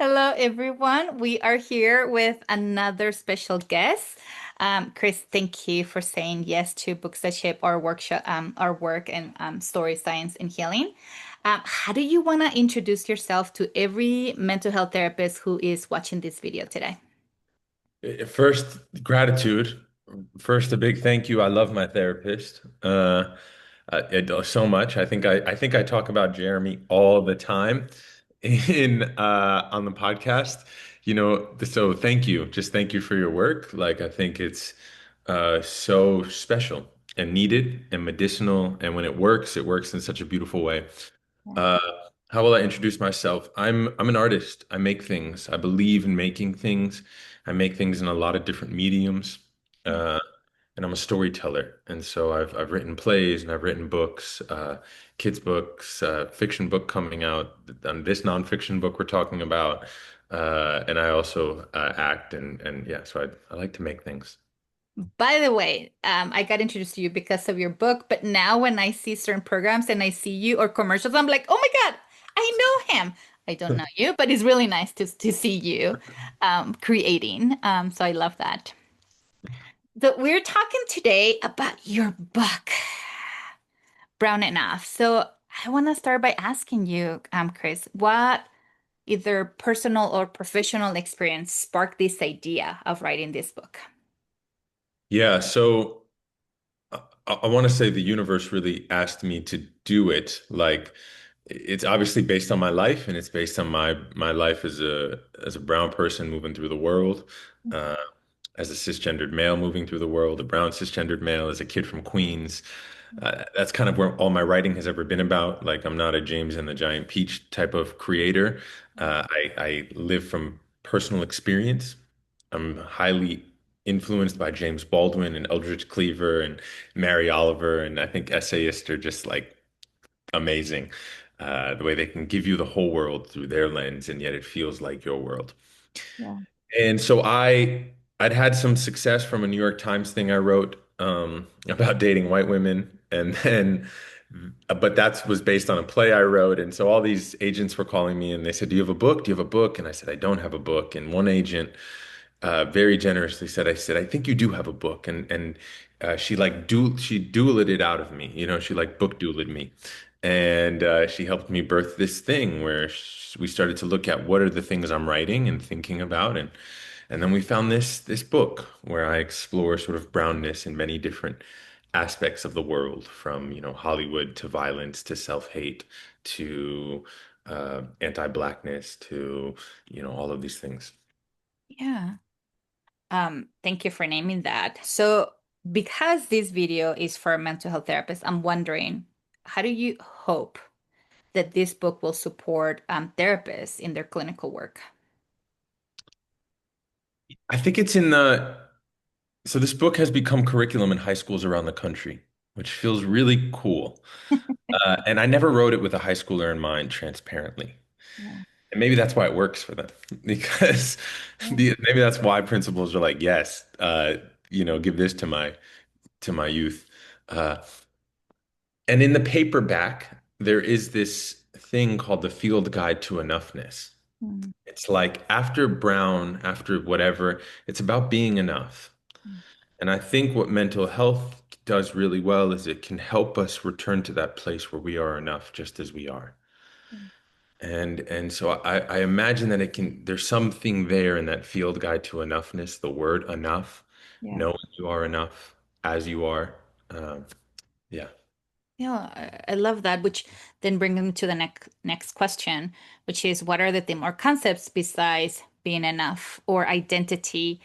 Hello, everyone. We are here with another special guest. Chris, thank you for saying yes to Books That Shape our workshop, our work in story science and healing. How do you want to introduce yourself to every mental health therapist who is watching this video today? First, gratitude. First, a big thank you. I love my therapist so much. I think I talk about Jeremy all the time in on the podcast. So thank you. Just thank you for your work. Like I think it's so special and needed and medicinal. And when it works in such a beautiful way. Yeah. Uh, how will I introduce myself? I'm an artist. I make things. I believe in making things. I make things in a lot of different mediums. Uh, and I'm a storyteller. And so I've written plays and I've written books, kids books, fiction book coming out, and this nonfiction book we're talking about. And I also act and yeah, so I like to make things. By the way, I got introduced to you because of your book, but now when I see certain programs and I see you or commercials, I'm like, oh my God, I know him. I don't know you, but it's really nice to see you creating. So I love that. So we're talking today about your book, Brown Enough. So I want to start by asking you, Chris, what either personal or professional experience sparked this idea of writing this book? Yeah, so I want to say the universe really asked me to do it. Like it's obviously based on my life, and it's based on my life as a brown person moving through the world, uh, as a cisgendered male moving through the world, a brown cisgendered male, as a kid from Queens. That's kind of where all my writing has ever been about. Like I'm not a James and the Giant Peach type of creator. I live from personal experience. I'm highly influenced by James Baldwin and Eldridge Cleaver and Mary Oliver, and I think essayists are just like amazing. The way they can give you the whole world through their lens, and yet it feels like your world. Yeah. And so I'd had some success from a New York Times thing I wrote about dating white women, and then but that was based on a play I wrote. And so all these agents were calling me and they said, "Do you have a book? Do you have a book?" And I said, "I don't have a book." And one agent very generously said, I think you do have a book." And she dueled it out of me. She like book dueled me. And she helped me birth this thing where we started to look at what are the things I'm writing and thinking about. And then we found this book where I explore sort of brownness in many different aspects of the world, from, Hollywood to violence to self-hate to anti-blackness to, all of these things. Yeah. Thank you for naming that. So, because this video is for mental health therapists, I'm wondering, how do you hope that this book will support therapists in their clinical work? I think it's so this book has become curriculum in high schools around the country, which feels really cool. And I never wrote it with a high schooler in mind, transparently. Yeah. And maybe that's why it works for them, because Yeah. maybe that's why principals are like, yes, give this to my youth. Uh, and in the paperback, there is this thing called the Field Guide to Enoughness. Mm, It's like after Brown, after whatever, it's about being enough. mm, And I think what mental health does really well is it can help us return to that place where we are enough just as we are. mm. And so I imagine that there's something there in that field guide to enoughness, the word enough, Yeah. knowing you are enough as you are. Yeah. Yeah, I love that, which then brings me to the next question, which is what are the theme or concepts besides being enough or identity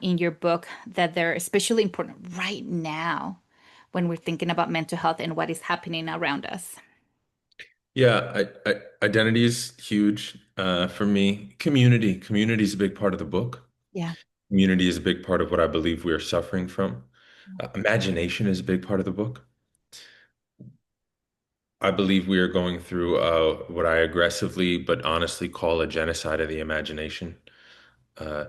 in your book that they're especially important right now when we're thinking about mental health and what is happening around us? Yeah, identity is huge for me. Community is a big part of the book. Yeah. Community is a big part of what I believe we are suffering from. Imagination is a big part of the book. I believe we are going through what I aggressively but honestly call a genocide of the imagination. Uh,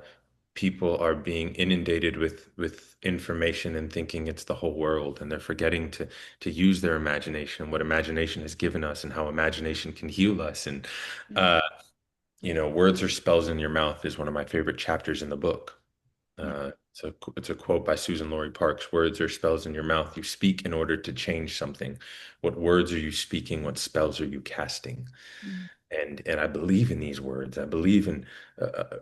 People are being inundated with information and thinking it's the whole world, and they're forgetting to use their imagination, what imagination has given us, and how imagination can heal us. And Yeah. uh, Words are spells in your mouth is one of my favorite chapters in the book. Yeah. It's a quote by Susan Laurie Parks. Words are spells in your mouth. You speak in order to change something. What words are you speaking? What spells are you casting? Mm. And I believe in these words. I believe in uh, uh,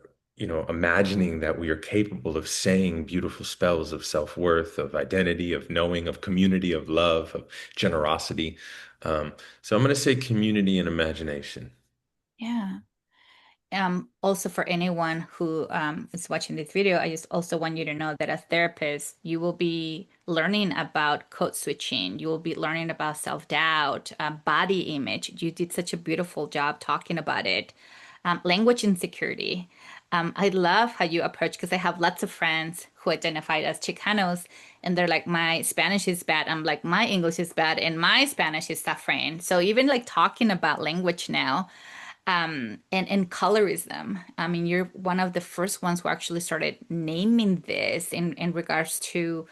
imagining that we are capable of saying beautiful spells of self-worth, of identity, of knowing, of community, of love, of generosity. So I'm going to say community and imagination. Yeah. Also for anyone who is watching this video, I just also want you to know that as therapists, you will be learning about code switching. You will be learning about self-doubt, body image. You did such a beautiful job talking about it. Language insecurity. I love how you approach because I have lots of friends who identify as Chicanos, and they're like, my Spanish is bad. I'm like, my English is bad, and my Spanish is suffering. So even like talking about language now and colorism. I mean, you're one of the first ones who actually started naming this in regards to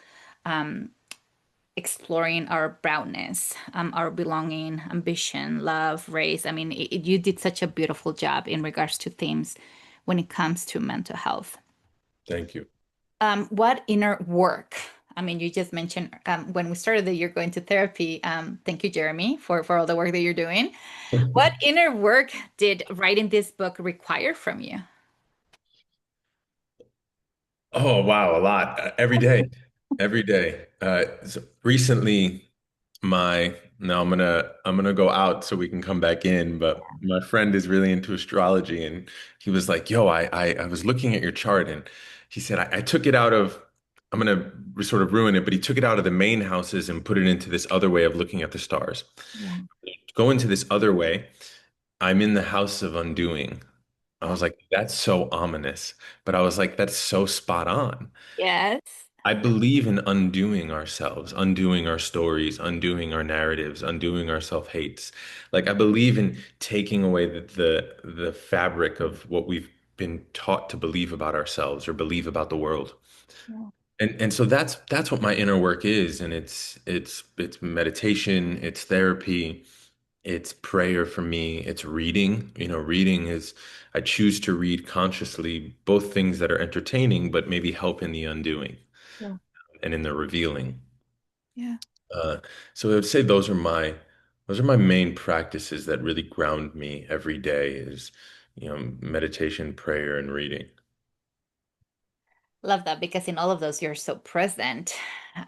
exploring our brownness, our belonging, ambition, love, race. I mean, you did such a beautiful job in regards to themes when it comes to mental health. Thank you. What inner work? I mean, you just mentioned when we started that you're going to therapy. Thank you, Jeremy, for all the work that you're doing. What inner work did writing this book require from you? Oh, wow, a lot. Every day. Every day. So recently now I'm gonna go out so we can come back in, but my friend is really into astrology and he was like, yo, I was looking at your chart and he said I took it out of I'm gonna sort of ruin it, but he took it out of the main houses and put it into this other way of looking at the stars. Yeah. Go into this other way. I'm in the house of undoing. I Oh, was like, that's so ominous. But I was like, that's so spot on. yes. I believe in undoing ourselves, undoing our stories, undoing our narratives, undoing our self-hates. Like I believe in taking away the fabric of what we've been taught to believe about ourselves or believe about the world. Yeah. And so that's what my inner work is. And it's meditation, it's therapy, it's prayer for me, it's reading. Reading is I choose to read consciously both things that are entertaining, but maybe help in the undoing Yeah. and in the revealing. Yeah. Uh, so I would say those are my main practices that really ground me every day is, meditation, prayer, and reading. Love that because in all of those you're so present.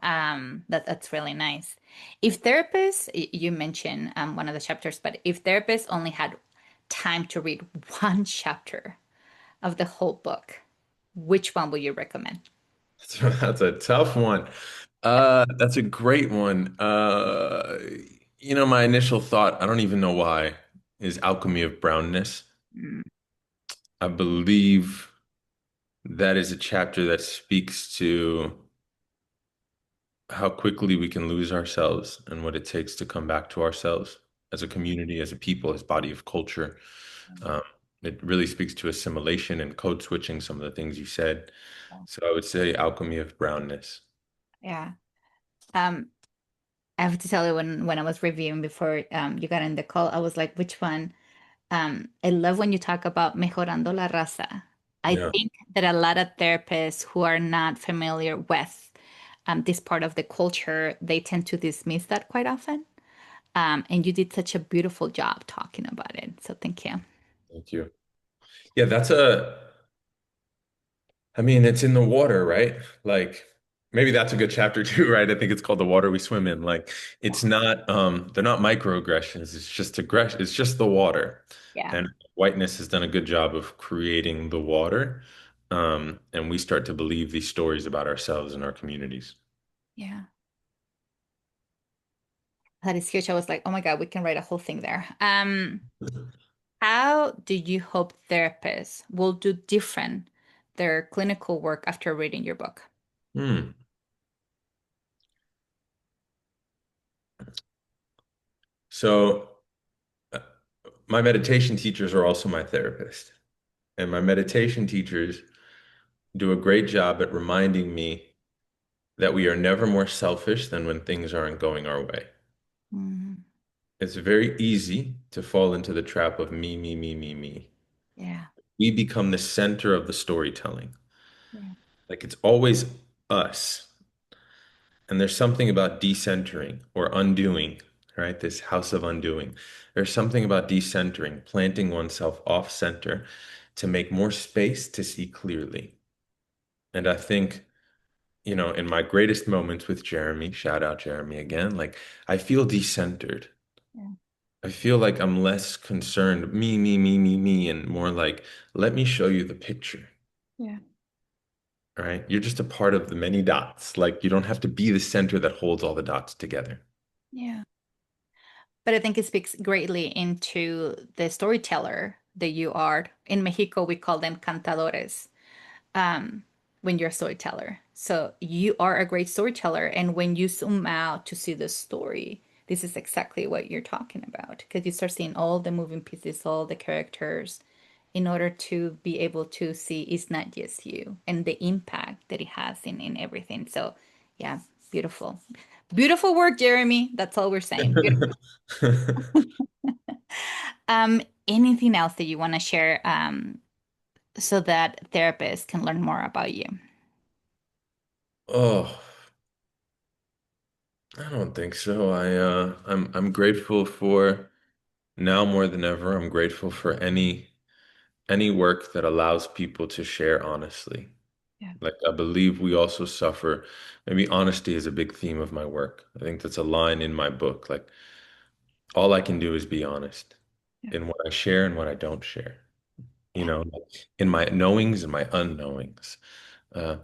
That's really nice. If therapists, you mentioned one of the chapters, but if therapists only had time to read one chapter of the whole book, which one would you recommend? So that's a tough one. That's a great one. My initial thought, I don't even know why, is Alchemy of Brownness. Mm, I believe that is a chapter that speaks to how quickly we can lose ourselves and what it takes to come back to ourselves as a community, as a people, as body of culture. Um, it really speaks to assimilation and code switching, some of the things you said. So I would say Alchemy of Brownness. yeah. Um, I have to tell you when I was reviewing before you got in the call, I was like, which one? I love when you talk about mejorando la raza. I Yeah, think that a lot of therapists who are not familiar with this part of the culture, they tend to dismiss that quite often. And you did such a beautiful job talking about it. So thank you. thank you. Yeah, I mean, it's in the water, right? Like maybe that's a good chapter too, right? I think it's called The Water We Swim In. Like it's not they're not microaggressions, it's just aggression, it's just the water. Yeah. And whiteness has done a good job of creating the water. And we start to believe these stories about ourselves and our communities. Yeah. That is huge. I was like, oh my God, we can write a whole thing there. How do you hope therapists will do different their clinical work after reading your book? Hmm. So uh, my meditation teachers are also my therapist. And my meditation teachers do a great job at reminding me that we are never more selfish than when things aren't going our way. Mhm. It's very easy to fall into the trap of me, me, me, me, me. Yeah. We become the center of the storytelling. Yeah. Like it's always us. And there's something about decentering or undoing, right? This house of undoing. There's something about decentering, planting oneself off center to make more space to see clearly. And I think, in my greatest moments with Jeremy, shout out Jeremy again, like I feel decentered. Yeah. I feel like I'm less concerned, me, and more like, let me show you the picture. Yeah. All right. You're just a part of the many dots. Like you don't have to be the center that holds all the dots together. Yeah. But I think it speaks greatly into the storyteller that you are. In Mexico, we call them cantadores, um, when you're a storyteller. So you are a great storyteller. And when you zoom out to see the story, this is exactly what you're talking about. Because you start seeing all the moving pieces, all the characters, in order to be able to see it's not just you and the impact that it has in everything. So yeah, beautiful. Beautiful work, Jeremy. That's all we're saying. Anything else that you want to share so that therapists can learn more about you? Oh, I don't think so. I'm grateful for now more than ever. I'm grateful for any work that allows people to share honestly. Yeah, Like I believe we also suffer. Maybe honesty is a big theme of my work. I think that's a line in my book. Like all I can do is be honest yeah, in what I share and what I don't share. You yeah, know, like, in my knowings and my unknowings. Uh,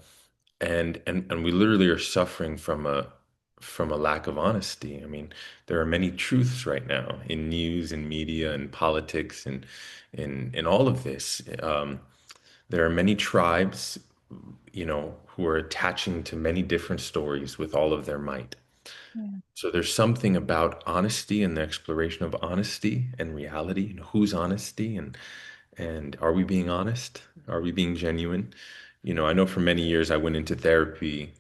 and we literally are suffering from a lack of honesty. I mean, there are many truths right now in news and media and politics and in all of this. There are many tribes, who are attaching to many different stories with all of their might. yeah, So there's something about honesty and the exploration of honesty and reality and whose honesty and are we being honest? Are we being genuine? I know for many years I went into therapy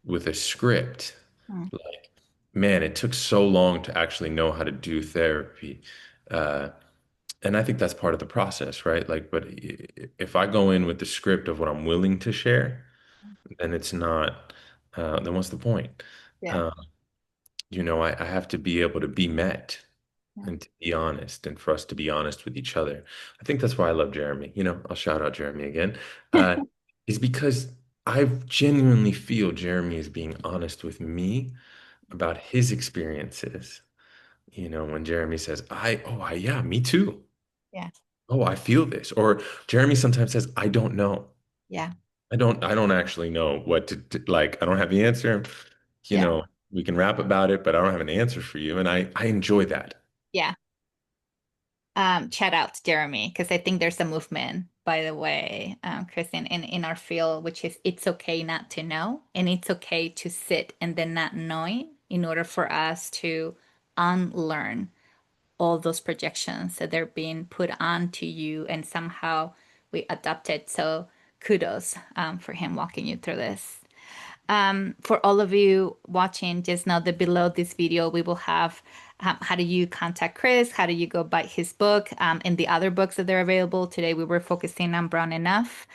with a script. mm, Like, man, it took so long to actually know how to do therapy. Uh, and I think that's part of the process, right? Like, but if I go in with the script of what I'm willing to share, then it's not, then what's the point? yeah, Uh, I have to be able to be met yeah, and to be honest and for us to be honest with each other. I think that's why I love Jeremy. I'll shout out Jeremy again. Uh, is because I genuinely feel Jeremy is being honest with me about his experiences. When Jeremy says, yeah, me too. yeah, Oh, I feel this. Or Jeremy sometimes says, I don't know. yeah, I don't actually know what like. I don't have the answer. You yeah, know, we can rap about it, but I don't have an answer for you. And I enjoy that. yeah. Shout out to Jeremy because I think there's a movement, by the way, Kristen, in our field, which is it's okay not to know, and it's okay to sit and then not knowing in order for us to unlearn all those projections that they're being put onto you, and somehow we adapt it. So kudos for him walking you through this. For all of you watching, just know that below this video, we will have how do you contact Chris? How do you go buy his book and the other books that are available? Today, we were focusing on Brown Enough.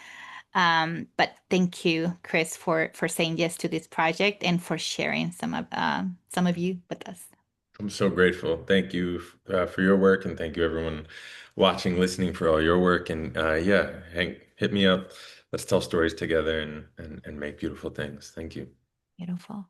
But thank you, Chris, for saying yes to this project and for sharing some of you with us. I'm so grateful. Thank you for your work, and thank you everyone watching, listening for all your work. And yeah, hit me up. Let's tell stories together and make beautiful things. Thank you. Beautiful.